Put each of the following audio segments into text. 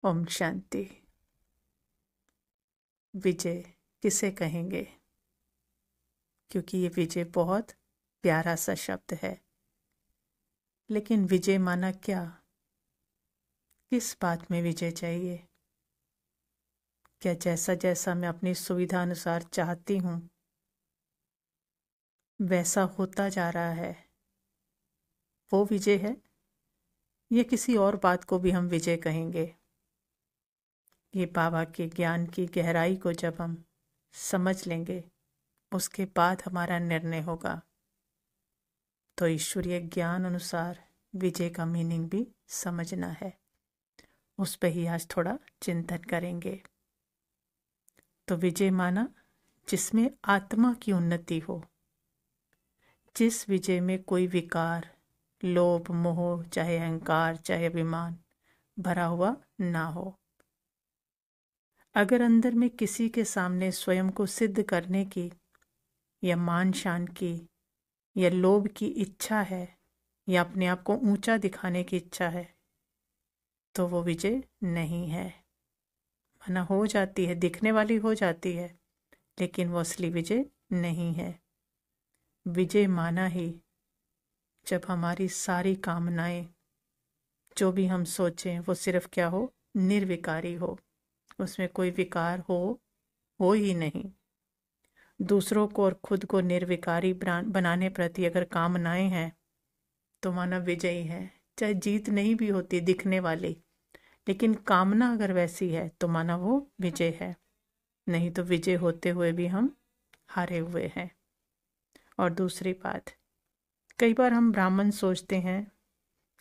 ओम शांति। विजय किसे कहेंगे? क्योंकि ये विजय बहुत प्यारा सा शब्द है, लेकिन विजय माना क्या? किस बात में विजय चाहिए? क्या जैसा जैसा मैं अपनी सुविधा अनुसार चाहती हूँ वैसा होता जा रहा है, वो विजय है? या किसी और बात को भी हम विजय कहेंगे? ये बाबा के ज्ञान की गहराई को जब हम समझ लेंगे, उसके बाद हमारा निर्णय होगा। तो ईश्वरीय ज्ञान अनुसार विजय का मीनिंग भी समझना है, उस पर ही आज थोड़ा चिंतन करेंगे। तो विजय माना जिसमें आत्मा की उन्नति हो, जिस विजय में कोई विकार, लोभ, मोह, चाहे अहंकार, चाहे अभिमान भरा हुआ ना हो। अगर अंदर में किसी के सामने स्वयं को सिद्ध करने की या मान शान की या लोभ की इच्छा है या अपने आप को ऊंचा दिखाने की इच्छा है, तो वो विजय नहीं है। माना हो जाती है, दिखने वाली हो जाती है, लेकिन वो असली विजय नहीं है। विजय माना ही जब हमारी सारी कामनाएं, जो भी हम सोचें, वो सिर्फ क्या हो? निर्विकारी हो, उसमें कोई विकार हो ही नहीं। दूसरों को और खुद को निर्विकारी बनाने प्रति अगर कामनाएं हैं तो माना विजयी है। चाहे जीत नहीं भी होती दिखने वाली, लेकिन कामना अगर वैसी है तो माना वो विजय है। नहीं तो विजय होते हुए भी हम हारे हुए हैं। और दूसरी बात, कई बार हम ब्राह्मण सोचते हैं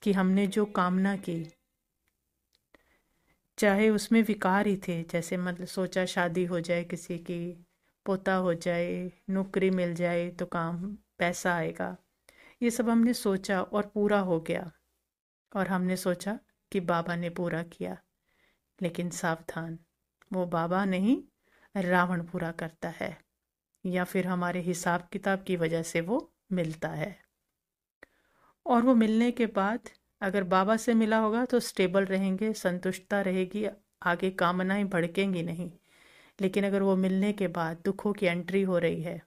कि हमने जो कामना की, चाहे उसमें विकार ही थे, जैसे मतलब सोचा शादी हो जाए किसी की, पोता हो जाए, नौकरी मिल जाए तो काम पैसा आएगा, ये सब हमने सोचा और पूरा हो गया, और हमने सोचा कि बाबा ने पूरा किया। लेकिन सावधान, वो बाबा नहीं, रावण पूरा करता है, या फिर हमारे हिसाब किताब की वजह से वो मिलता है। और वो मिलने के बाद अगर बाबा से मिला होगा तो स्टेबल रहेंगे, संतुष्टता रहेगी, आगे कामनाएं भड़केंगी नहीं। लेकिन अगर वो मिलने के बाद दुखों की एंट्री हो रही है,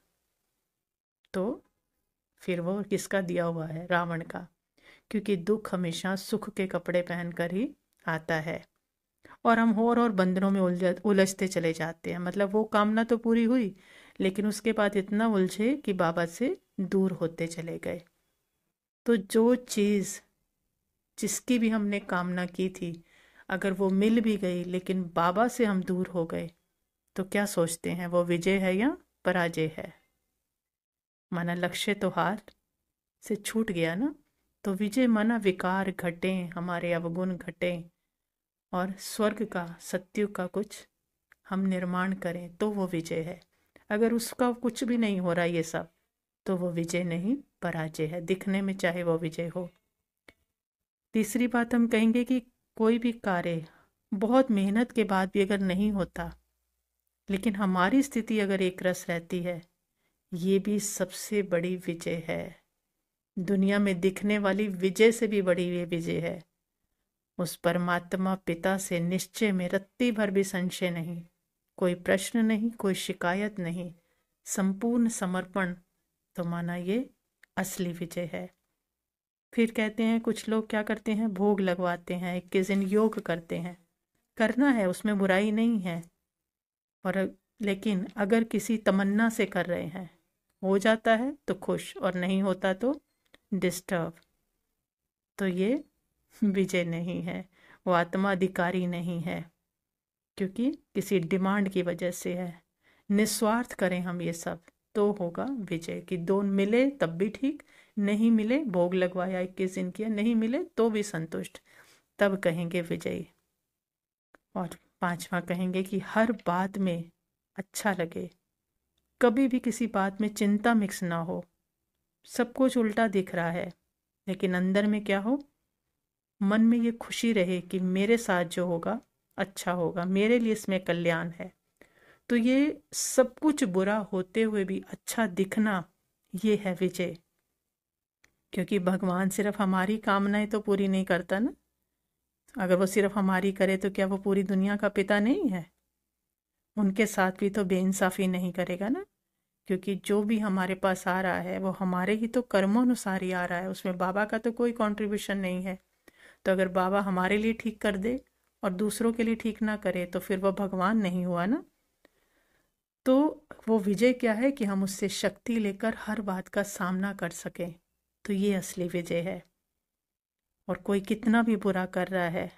तो फिर वो किसका दिया हुआ है? रावण का। क्योंकि दुख हमेशा सुख के कपड़े पहनकर ही आता है, और हम और बंधनों में उलझते चले जाते हैं। मतलब वो कामना तो पूरी हुई, लेकिन उसके बाद इतना उलझे कि बाबा से दूर होते चले गए। तो जो चीज़ जिसकी भी हमने कामना की थी, अगर वो मिल भी गई लेकिन बाबा से हम दूर हो गए, तो क्या सोचते हैं? वो विजय है या पराजय है? माना लक्ष्य तो हार से छूट गया ना। तो विजय माना विकार घटें, हमारे अवगुण घटें, और स्वर्ग का, सत्युग का कुछ हम निर्माण करें, तो वो विजय है। अगर उसका कुछ भी नहीं हो रहा ये सब, तो वो विजय नहीं, पराजय है। दिखने में चाहे वो विजय हो। तीसरी बात हम कहेंगे कि कोई भी कार्य बहुत मेहनत के बाद भी अगर नहीं होता, लेकिन हमारी स्थिति अगर एक रस रहती है, ये भी सबसे बड़ी विजय है। दुनिया में दिखने वाली विजय से भी बड़ी ये विजय है। उस परमात्मा पिता से निश्चय में रत्ती भर भी संशय नहीं, कोई प्रश्न नहीं, कोई शिकायत नहीं, संपूर्ण समर्पण, तो माना ये असली विजय है। फिर कहते हैं कुछ लोग क्या करते हैं? भोग लगवाते हैं, 21 दिन योग करते हैं। करना है, उसमें बुराई नहीं है। और लेकिन अगर किसी तमन्ना से कर रहे हैं, हो जाता है तो खुश, और नहीं होता तो डिस्टर्ब, तो ये विजय नहीं है। वो आत्मा अधिकारी नहीं है, क्योंकि किसी डिमांड की वजह से है। निस्वार्थ करें हम ये सब, तो होगा विजय। कि दो मिले तब भी ठीक, नहीं मिले, भोग लगवाया 21 दिन किया, नहीं मिले तो भी संतुष्ट, तब कहेंगे विजयी। और पांचवा कहेंगे कि हर बात में अच्छा लगे, कभी भी किसी बात में चिंता मिक्स ना हो। सब कुछ उल्टा दिख रहा है, लेकिन अंदर में क्या हो? मन में ये खुशी रहे कि मेरे साथ जो होगा अच्छा होगा, मेरे लिए इसमें कल्याण है। तो ये सब कुछ बुरा होते हुए भी अच्छा दिखना, ये है विजय। क्योंकि भगवान सिर्फ हमारी कामनाएं तो पूरी नहीं करता ना, अगर वो सिर्फ हमारी करे तो क्या वो पूरी दुनिया का पिता नहीं है? उनके साथ भी तो बेइंसाफ़ी नहीं करेगा ना, क्योंकि जो भी हमारे पास आ रहा है वो हमारे ही तो कर्मों अनुसार ही आ रहा है, उसमें बाबा का तो कोई कंट्रीब्यूशन नहीं है। तो अगर बाबा हमारे लिए ठीक कर दे और दूसरों के लिए ठीक ना करे तो फिर वो भगवान नहीं हुआ ना। तो वो विजय क्या है कि हम उससे शक्ति लेकर हर बात का सामना कर सकें, तो ये असली विजय है। और कोई कितना भी बुरा कर रहा है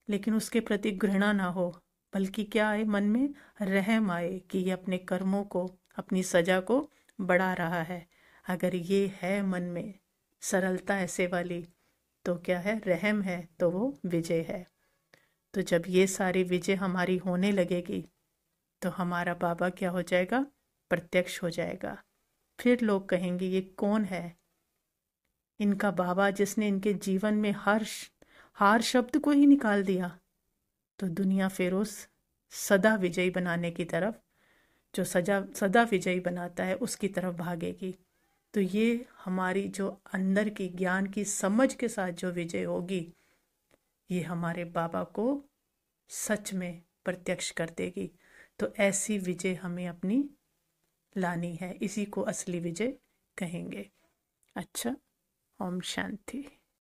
लेकिन उसके प्रति घृणा ना हो, बल्कि क्या आए मन में, रहम आए कि ये अपने कर्मों को, अपनी सजा को बढ़ा रहा है। अगर ये है मन में सरलता ऐसे वाली, तो क्या है, रहम है, तो वो विजय है। तो जब ये सारी विजय हमारी होने लगेगी तो हमारा बाबा क्या हो जाएगा, प्रत्यक्ष हो जाएगा। फिर लोग कहेंगे ये कौन है, इनका बाबा जिसने इनके जीवन में हार शब्द को ही निकाल दिया। तो दुनिया फिर उस सदा विजयी बनाने की तरफ, जो सदा विजयी बनाता है, उसकी तरफ भागेगी। तो ये हमारी जो अंदर की ज्ञान की समझ के साथ जो विजय होगी, ये हमारे बाबा को सच में प्रत्यक्ष कर देगी। तो ऐसी विजय हमें अपनी लानी है, इसी को असली विजय कहेंगे। अच्छा, ओम शांति।